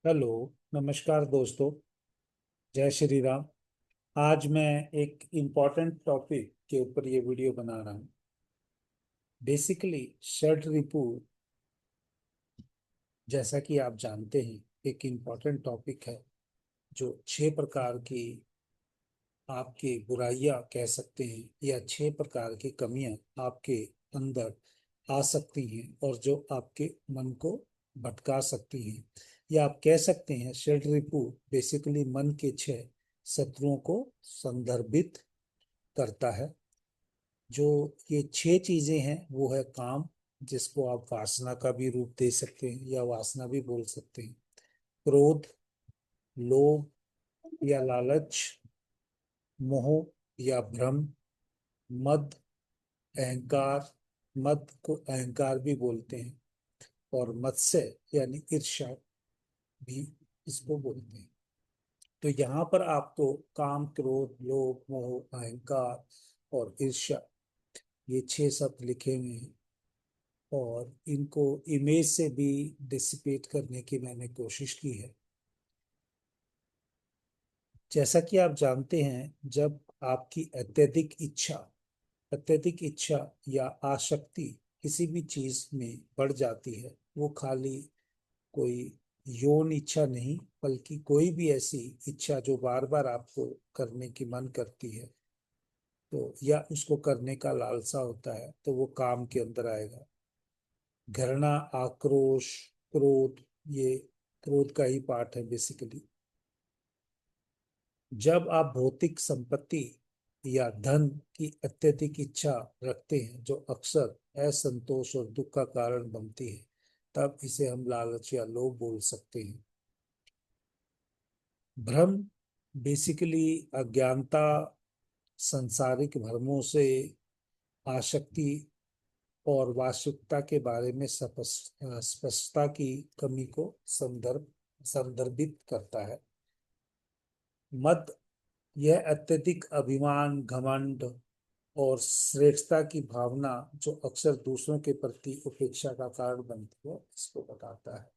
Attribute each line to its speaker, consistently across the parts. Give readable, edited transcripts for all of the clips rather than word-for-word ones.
Speaker 1: Hello. नमस्कार दोस्तों। जय श्री राम। आज मैं एक इम्पोर्टेंट टॉपिक के ऊपर ये वीडियो बना रहा हूँ। बेसिकली षड रिपु, जैसा कि आप जानते हैं, एक इम्पोर्टेंट टॉपिक है जो 6 प्रकार की आपकी बुराइयां कह सकते हैं या 6 प्रकार की कमियां आपके अंदर आ सकती हैं और जो आपके मन को भटका सकती हैं, या आप कह सकते हैं षड रिपु बेसिकली मन के 6 शत्रुओं को संदर्भित करता है। जो ये 6 चीजें हैं वो है काम, जिसको आप वासना का भी रूप दे सकते हैं या वासना भी बोल सकते हैं। क्रोध, लोभ या लालच, मोह या भ्रम, मद, अहंकार, मद को अहंकार भी बोलते हैं, और मत्सय यानी ईर्ष्या भी इसको बोलते हैं। तो यहाँ पर आपको काम, क्रोध, लोभ, मोह, अहंकार और ईर्ष्या, ये 6 शब्द लिखे हुए हैं, और इनको इमेज से भी डिसिपेट करने की मैंने कोशिश की है। जैसा कि आप जानते हैं, जब आपकी अत्यधिक इच्छा या आसक्ति किसी भी चीज में बढ़ जाती है, वो खाली कोई यौन इच्छा नहीं, बल्कि कोई भी ऐसी इच्छा जो बार बार आपको करने की मन करती है, तो या उसको करने का लालसा होता है, तो वो काम के अंदर आएगा। घृणा, आक्रोश, क्रोध, ये क्रोध का ही पार्ट है बेसिकली। जब आप भौतिक संपत्ति या धन की अत्यधिक इच्छा रखते हैं, जो अक्सर असंतोष और दुख का कारण बनती है, तब इसे हम लालच या लोभ बोल सकते हैं। भ्रम बेसिकली अज्ञानता, सांसारिक भ्रमों से आसक्ति और वास्तविकता के बारे में स्पष्टता की कमी को संदर्भित करता है। मद, यह अत्यधिक अभिमान, घमंड और श्रेष्ठता की भावना जो अक्सर दूसरों के प्रति उपेक्षा का कारण बनती है, इसको बताता है।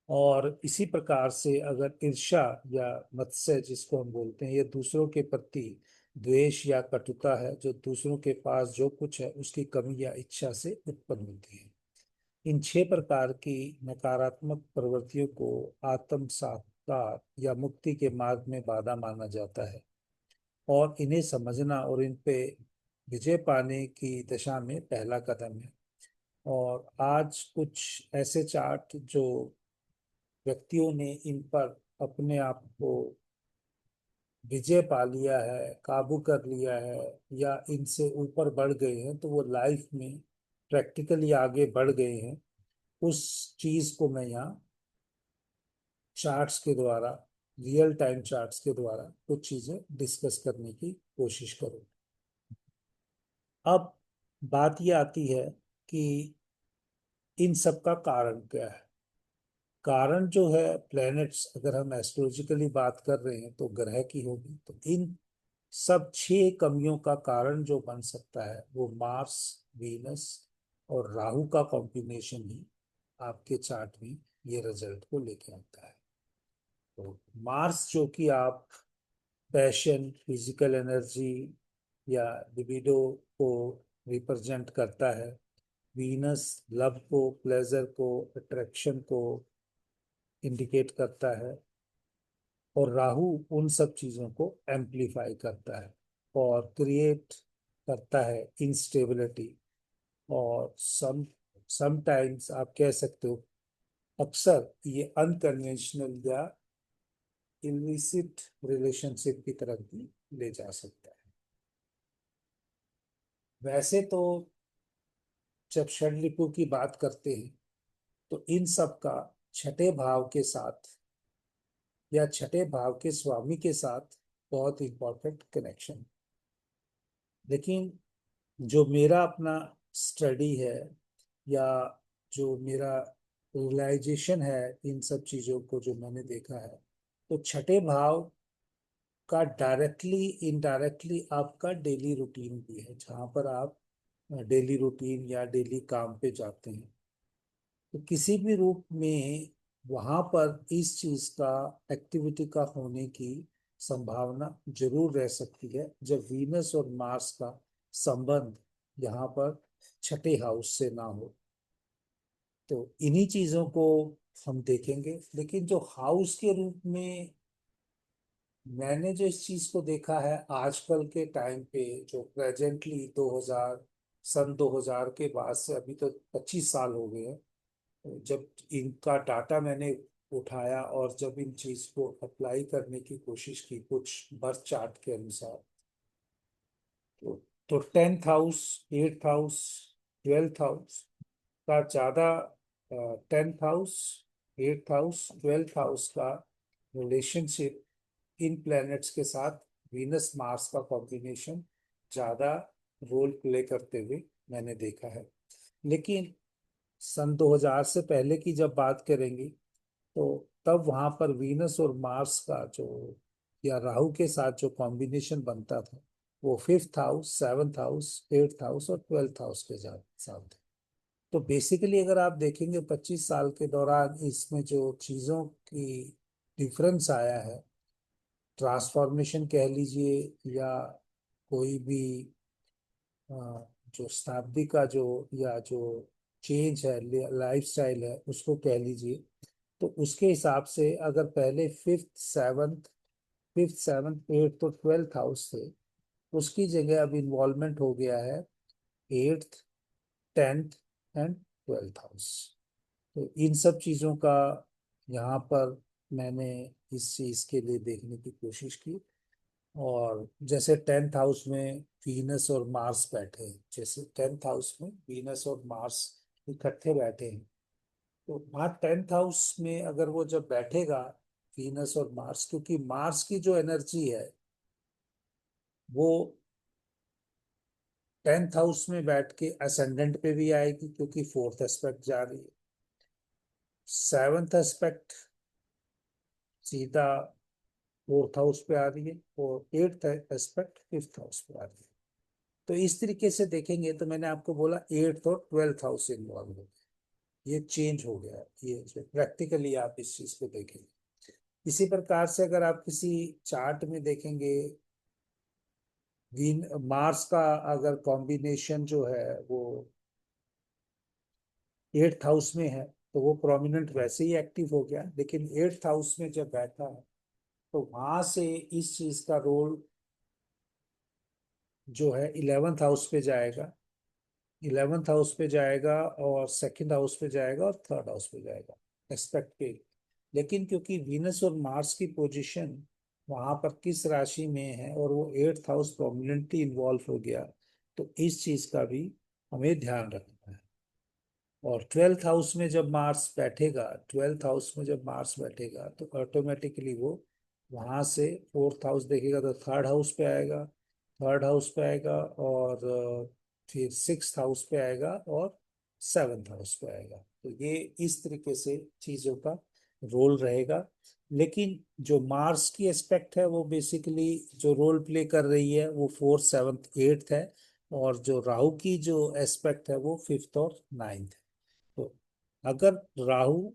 Speaker 1: और इसी प्रकार से अगर ईर्ष्या या मत्सय जिसको हम बोलते हैं, ये दूसरों के प्रति द्वेष या कटुता है, जो दूसरों के पास जो कुछ है उसकी कमी या इच्छा से उत्पन्न होती है। इन 6 प्रकार की नकारात्मक प्रवृत्तियों को आत्म साक्षात्कार या मुक्ति के मार्ग में बाधा माना जाता है, और इन्हें समझना और इन पे विजय पाने की दिशा में पहला कदम है। और आज कुछ ऐसे चार्ट जो व्यक्तियों ने इन पर अपने आप को विजय पा लिया है, काबू कर लिया है, या इनसे ऊपर बढ़ गए हैं, तो वो लाइफ में प्रैक्टिकली आगे बढ़ गए हैं, उस चीज को मैं यहाँ चार्ट्स के द्वारा, रियल टाइम चार्ट्स के द्वारा कुछ चीजें डिस्कस करने की कोशिश करूँ। अब बात ये आती है कि इन सब का कारण क्या है। कारण जो है प्लैनेट्स, अगर हम एस्ट्रोलॉजिकली बात कर रहे हैं तो ग्रह की होगी, तो इन सब 6 कमियों का कारण जो बन सकता है वो मार्स, वीनस और राहु का कॉम्बिनेशन ही आपके चार्ट में ये रिजल्ट को लेके आता है। तो मार्स जो कि आप पैशन, फिजिकल एनर्जी या लिबिडो को रिप्रेजेंट करता है। वीनस लव को, प्लेजर को, अट्रैक्शन को इंडिकेट करता है। और राहु उन सब चीजों को एम्प्लीफाई करता है और क्रिएट करता है इंस्टेबिलिटी। और समटाइम्स आप कह सकते हो, अक्सर ये अनकन्वेंशनल या इलिसिट रिलेशनशिप की तरफ भी ले जा सकता है। वैसे तो जब षड्रिपु की बात करते हैं, तो इन सब का छठे भाव के साथ या छठे भाव के स्वामी के साथ बहुत इंपॉर्टेंट कनेक्शन। लेकिन जो मेरा अपना स्टडी है, या जो मेरा रियलाइजेशन है इन सब चीजों को जो मैंने देखा है, तो छठे भाव का डायरेक्टली इनडायरेक्टली आपका डेली रूटीन भी है, जहाँ पर आप डेली रूटीन या डेली काम पे जाते हैं। तो किसी भी रूप में वहां पर इस चीज का एक्टिविटी का होने की संभावना जरूर रह सकती है जब वीनस और मार्स का संबंध यहाँ पर छठे हाउस से ना हो। तो इन्हीं चीजों को हम देखेंगे। लेकिन जो हाउस के रूप में मैंने जो इस चीज को देखा है आजकल के टाइम पे, जो प्रेजेंटली 2000, सन 2000 के बाद से अभी तो 25 साल हो गए हैं जब इनका डाटा मैंने उठाया और जब इन चीज को अप्लाई करने की कोशिश की कुछ बर्थ चार्ट के अनुसार। तो 10th house, 8th house, 12th house का ज्यादा, 10th house, 8th house, 12th house का रिलेशनशिप इन प्लैनेट्स के साथ वीनस मार्स का कॉम्बिनेशन ज्यादा रोल प्ले करते हुए मैंने देखा है। लेकिन सन 2000 से पहले की जब बात करेंगे तो तब वहां पर वीनस और मार्स का जो, या राहु के साथ जो कॉम्बिनेशन बनता था वो 5th house, 7th house, 8th house और 12th हाउस के साथ थे। तो बेसिकली अगर आप देखेंगे 25 साल के दौरान इसमें जो चीजों की डिफरेंस आया है, ट्रांसफॉर्मेशन कह लीजिए या कोई भी अ, जो शताब्दी का जो, या जो चेंज है, लाइफस्टाइल है उसको कह लीजिए, तो उसके हिसाब से अगर पहले फिफ्थ सेवन्थ एट्थ और 12th हाउस थे, उसकी जगह अब इन्वॉल्वमेंट हो गया है 8th, 10th and 12th house. तो इन सब चीजों का यहाँ पर मैंने इस चीज के लिए देखने की कोशिश की। और जैसे 10th हाउस में वीनस और मार्स बैठे हैं, जैसे 10th हाउस में वीनस और मार्स इकट्ठे बैठे हैं, तो वहाँ 10th हाउस में अगर वो जब बैठेगा वीनस और मार्स, क्योंकि मार्स की जो एनर्जी है वो 10th हाउस में बैठ के असेंडेंट पे भी आएगी क्योंकि फोर्थ एस्पेक्ट जा रही है। 7th एस्पेक्ट सीधा फोर्थ हाउस पे आ रही है और 8th एस्पेक्ट 5th हाउस पे आ रही है। तो इस तरीके से देखेंगे तो मैंने आपको बोला 8th और 12th हाउस इन्वॉल्व हो गए, ये चेंज हो गया है। ये प्रैक्टिकली आप इस चीज को देखेंगे। इसी प्रकार से अगर आप किसी चार्ट में देखेंगे, वीन मार्स का अगर कॉम्बिनेशन जो है वो 8th हाउस में है तो वो प्रोमिनेंट वैसे ही एक्टिव हो गया, लेकिन 8th हाउस में जब बैठा है तो वहां से इस चीज का रोल जो है 11th हाउस पे जाएगा, 11th हाउस पे जाएगा और सेकंड हाउस पे जाएगा और थर्ड हाउस पे जाएगा एस्पेक्ट पे। लेकिन क्योंकि वीनस और मार्स की पोजीशन वहां पर किस राशि में है और वो 8th हाउस प्रोमिनेंटली इन्वॉल्व हो गया, तो इस चीज का भी हमें ध्यान रखना है। और 12th हाउस में जब मार्स बैठेगा, 12th हाउस में जब मार्स बैठेगा तो ऑटोमेटिकली वो वहां से 4th हाउस देखेगा तो थर्ड हाउस पे आएगा, थर्ड हाउस पे आएगा और फिर 6th हाउस पे आएगा और 7th हाउस पे आएगा। तो ये इस तरीके से चीजों का रोल रहेगा। लेकिन जो मार्स की एस्पेक्ट है वो बेसिकली जो रोल प्ले कर रही है वो 4th 7th 8th है, और जो राहु की जो एस्पेक्ट है वो 5th और 9th है। तो अगर राहु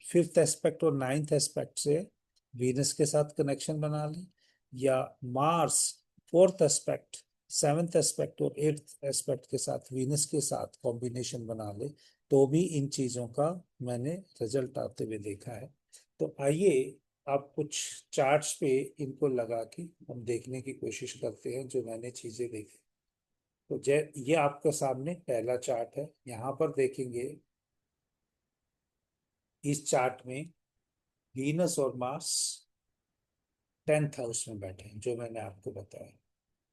Speaker 1: 5th एस्पेक्ट और 9th एस्पेक्ट से वीनस के साथ कनेक्शन बना ले, या Mars 4th aspect, 7th aspect और 8th एस्पेक्ट के साथ वीनस के साथ कॉम्बिनेशन बना ले, तो भी इन चीजों का मैंने रिजल्ट आते हुए देखा है। तो आइए आप कुछ चार्ट्स पे इनको लगा के हम देखने की कोशिश करते हैं जो मैंने चीजें देखी। तो जय, ये आपके सामने पहला चार्ट है। यहाँ पर देखेंगे इस चार्ट में वीनस और मार्स 10th हाउस में बैठे हैं जो मैंने आपको बताया,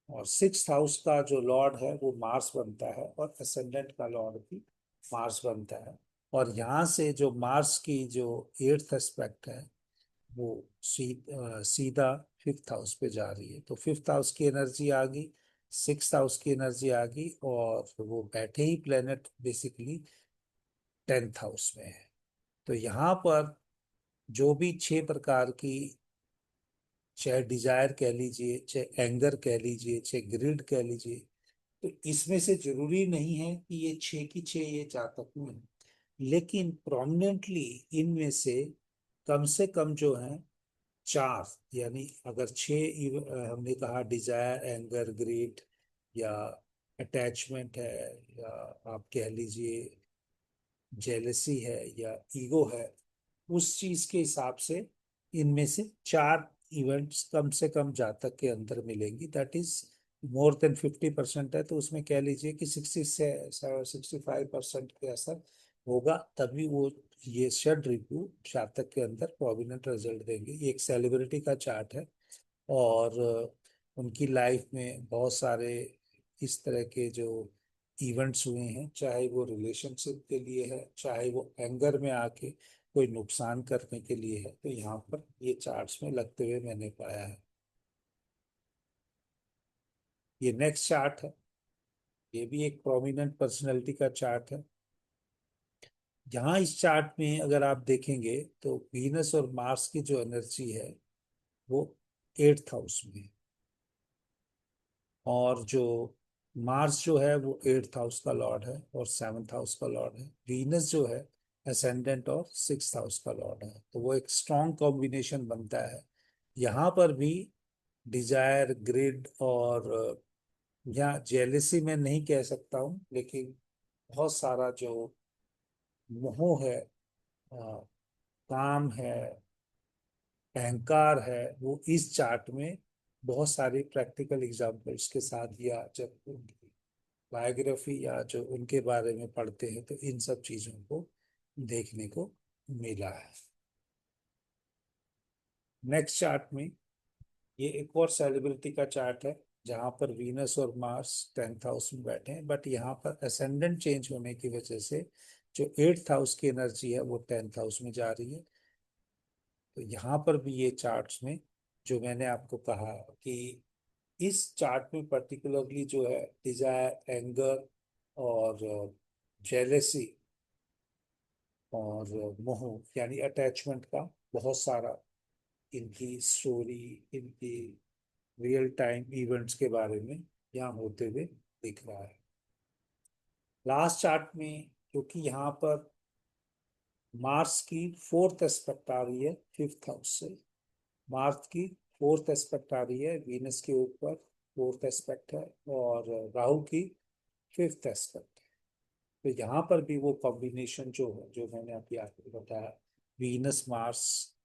Speaker 1: और 6th हाउस का जो लॉर्ड है वो मार्स बनता है और असेंडेंट का लॉर्ड भी मार्स बनता है। और यहाँ से जो मार्स की जो 8th एस्पेक्ट है वो सीधा 5th हाउस पे जा रही है। तो 5th हाउस की एनर्जी आ गई, 6th हाउस की एनर्जी आ गई, और वो बैठे ही प्लेनेट बेसिकली 10th हाउस में है। तो यहाँ पर जो भी 6 प्रकार की, चाहे डिजायर कह लीजिए, चाहे एंगर कह लीजिए, चाहे ग्रिड कह लीजिए, तो इसमें से जरूरी नहीं है कि ये 6 की 6 ये जातक में है। लेकिन प्रोमिनेंटली इनमें से कम जो है चार, यानी अगर हमने कहा डिजायर, एंगर, ग्रीड या अटैचमेंट है, या आप कह लीजिए जेलसी है या ईगो है, उस चीज के हिसाब से इनमें से चार इवेंट्स कम से कम जातक के अंदर मिलेंगी। दैट इज मोर देन 50% है, तो उसमें कह लीजिए कि 65% के असर होगा, तभी वो ये षड ऋतु जातक के अंदर प्रोमिनेंट रिजल्ट देंगे। ये एक सेलिब्रिटी का चार्ट है, और उनकी लाइफ में बहुत सारे इस तरह के जो इवेंट्स हुए हैं, चाहे वो रिलेशनशिप के लिए है, चाहे वो एंगर में आके कोई नुकसान करने के लिए है, तो यहाँ पर ये चार्ट्स में लगते हुए मैंने पाया है। ये नेक्स्ट चार्ट है, ये भी एक प्रोमिनेंट पर्सनैलिटी का चार्ट है। यहाँ इस चार्ट में अगर आप देखेंगे तो वीनस और मार्स की जो एनर्जी है वो 8th हाउस में है, और जो मार्स जो है वो 8th हाउस का लॉर्ड है और 7th हाउस का लॉर्ड है। वीनस जो है असेंडेंट और 6th हाउस का लॉर्ड है, तो वो एक स्ट्रॉन्ग कॉम्बिनेशन बनता है। यहाँ पर भी डिजायर, ग्रिड और यहाँ जेलिसी में नहीं कह सकता हूँ, लेकिन बहुत सारा जो मोह है, अ, काम है, अहंकार है, वो इस चार्ट में बहुत सारी प्रैक्टिकल एग्जांपल्स के साथ, या जब बायोग्राफी या जो उनके बारे में पढ़ते हैं, तो इन सब चीजों को देखने को मिला है। नेक्स्ट चार्ट में ये एक और सेलिब्रिटी का चार्ट है, जहां पर वीनस और मार्स 10th हाउस में बैठे हैं, बट यहाँ पर असेंडेंट चेंज होने की वजह से जो 8th हाउस की एनर्जी है वो 10th हाउस में जा रही है। तो यहाँ पर भी ये चार्ट्स में जो मैंने आपको कहा कि इस चार्ट में पर्टिकुलरली जो है डिजायर, एंगर और जेलेसी और मोह यानी अटैचमेंट का बहुत सारा इनकी स्टोरी, इनकी रियल टाइम इवेंट्स के बारे में यहाँ होते हुए दिख रहा है। लास्ट चार्ट में क्योंकि यहाँ पर मार्स की 4th एस्पेक्ट आ रही है 5th हाउस से, मार्स की 4th एस्पेक्ट आ रही है वीनस के ऊपर, 4th एस्पेक्ट है, और राहु की 5th एस्पेक्ट है। तो यहाँ पर भी वो कॉम्बिनेशन जो है, जो मैंने अभी आपको बताया, वीनस, मार्स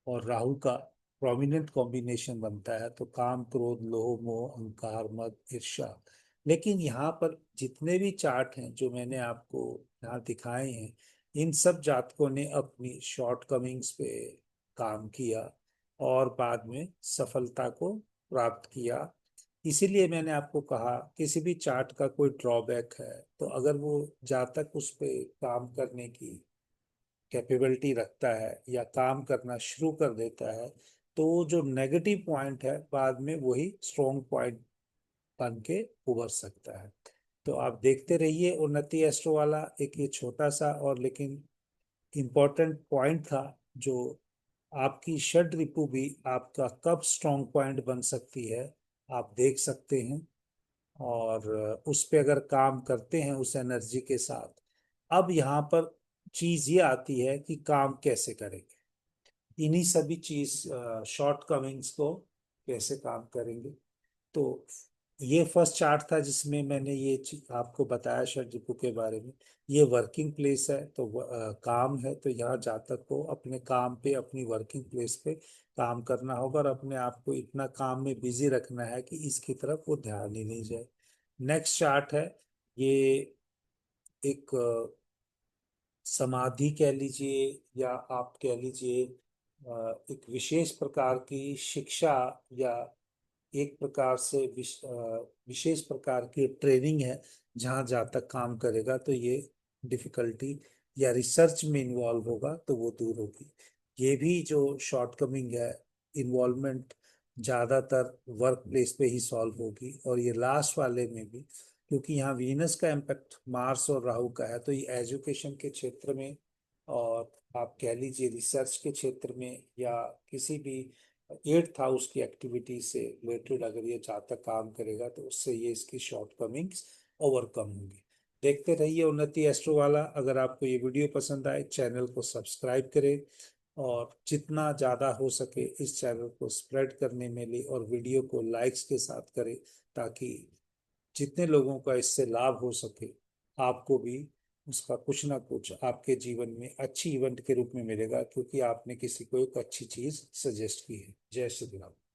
Speaker 1: और राहु का प्रोमिनेंट कॉम्बिनेशन बनता है, तो काम, क्रोध, लोभ, मोह, अहंकार, मद, ईर्ष्या। लेकिन यहाँ पर जितने भी चार्ट हैं जो मैंने आपको यहाँ दिखाए हैं, इन सब जातकों ने अपनी शॉर्टकमिंग्स पे काम किया और बाद में सफलता को प्राप्त किया। इसीलिए मैंने आपको कहा किसी भी चार्ट का कोई ड्रॉबैक है, तो अगर वो जातक उस पे काम करने की कैपेबिलिटी रखता है या काम करना शुरू कर देता है, तो जो नेगेटिव पॉइंट है बाद में वही स्ट्रॉन्ग पॉइंट बन के उभर सकता है। तो आप देखते रहिए उन्नति एस्ट्रो वाला, एक ये छोटा सा और लेकिन इम्पोर्टेंट पॉइंट था, जो आपकी षड रिपु भी आपका कब स्ट्रॉन्ग पॉइंट बन सकती है आप देख सकते हैं, और उस पे अगर काम करते हैं उस एनर्जी के साथ। अब यहाँ पर चीज ये आती है कि काम कैसे करेंगे, इन्हीं सभी चीज शॉर्ट कमिंग्स को कैसे काम करेंगे। तो ये फर्स्ट चार्ट था जिसमें मैंने ये आपको बताया षड्रिपु के बारे में। ये वर्किंग प्लेस है, तो काम है, तो यहाँ जातक को अपने काम पे, अपनी वर्किंग प्लेस पे काम करना होगा, और अपने आप को इतना काम में बिजी रखना है कि इसकी तरफ वो ध्यान ही नहीं जाए। नेक्स्ट चार्ट है, ये एक समाधि कह लीजिए, या आप कह लीजिए एक विशेष प्रकार की शिक्षा, या एक प्रकार से विशेष प्रकार की ट्रेनिंग है जहाँ जातक काम करेगा, तो ये डिफिकल्टी या रिसर्च में इन्वॉल्व होगा तो वो दूर होगी। ये भी जो शॉर्टकमिंग है, इन्वॉल्वमेंट ज़्यादातर वर्क प्लेस पे ही सॉल्व होगी। और ये लास्ट वाले में भी, क्योंकि यहाँ वीनस का इम्पैक्ट मार्स और राहु का है, तो ये एजुकेशन के क्षेत्र में, और आप कह लीजिए रिसर्च के क्षेत्र में, या किसी भी 8th हाउस की एक्टिविटी से रिलेटेड अगर ये जातक काम करेगा, तो उससे ये इसकी शॉर्टकमिंग्स ओवरकम होंगी। देखते रहिए उन्नति एस्ट्रो वाला। अगर आपको ये वीडियो पसंद आए, चैनल को सब्सक्राइब करें और जितना ज़्यादा हो सके इस चैनल को स्प्रेड करने में ले, और वीडियो को लाइक्स के साथ करें, ताकि जितने लोगों का इससे लाभ हो सके, आपको भी उसका कुछ ना कुछ आपके जीवन में अच्छी इवेंट के रूप में मिलेगा, क्योंकि आपने किसी को एक अच्छी चीज सजेस्ट की है। जय श्री राम।